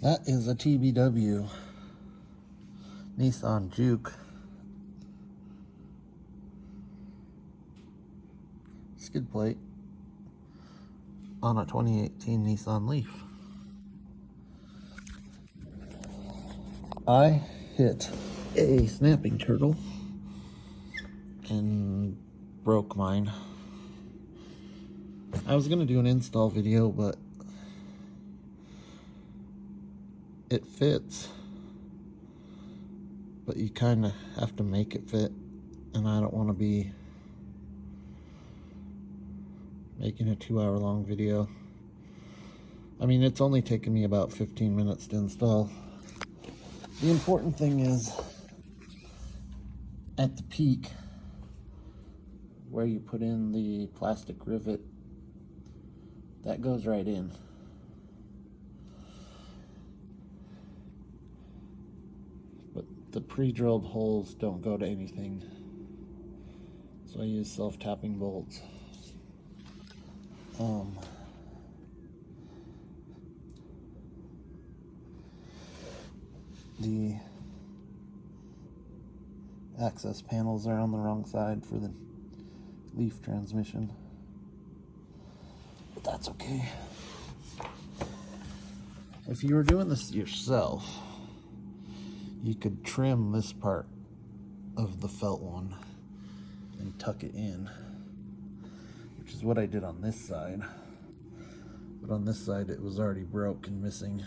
That is a TBW Nissan Juke skid plate on a 2018 Nissan LEAF. I hit a snapping turtle and broke mine. I was gonna do an install video, but it fits, but you kind of have to make it fit, and I don't want to be making a 2-hour long video. I mean, it's only taken me about 15 minutes to install. The important thing is at the peak where you put in the plastic rivet, that goes right in. But the pre-drilled holes don't go to anything, so I use self-tapping bolts. The access panels are on the wrong side for the LEAF transmission, but that's okay. If you were doing this yourself, you could trim this part of the felt one and tuck it in, which is what I did on this side. But on this side it was already broke and missing.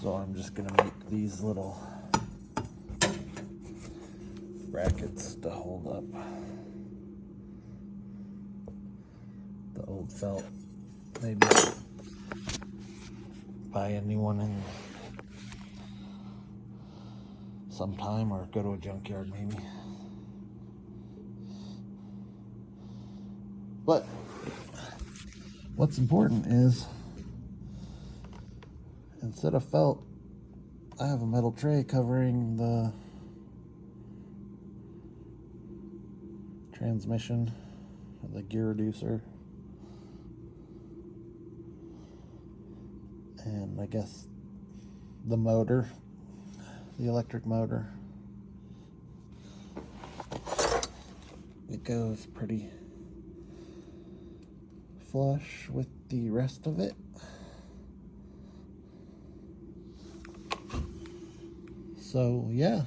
So I'm just gonna make these little brackets to hold up the old felt. Maybe buy a new one in sometime, or go to a junkyard maybe. But what's important is, instead of felt, I have a metal tray covering the transmission, the gear reducer, and I guess the motor, the electric motor. It goes pretty flush with the rest of it. So yeah,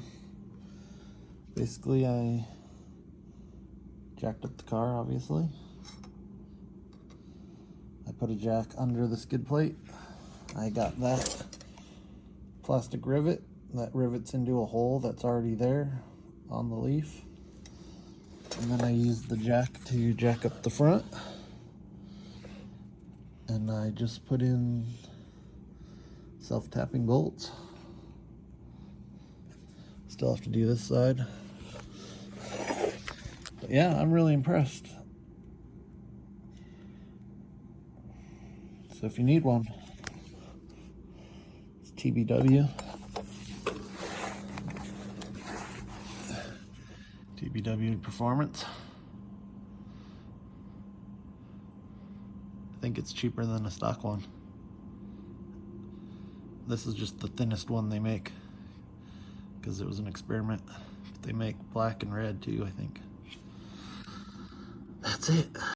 basically I jacked up the car, obviously. I put a jack under the skid plate. I got that plastic rivet that rivets into a hole that's already there on the LEAF. And then I used the jack to jack up the front. And I just put in self-tapping bolts. Still have to do this side. But yeah, I'm really impressed. So if you need one, it's TBW. TBW Performance. I think it's cheaper than a stock one. This is just the thinnest one they make, because it was an experiment. They make black and red too, I think. That's it.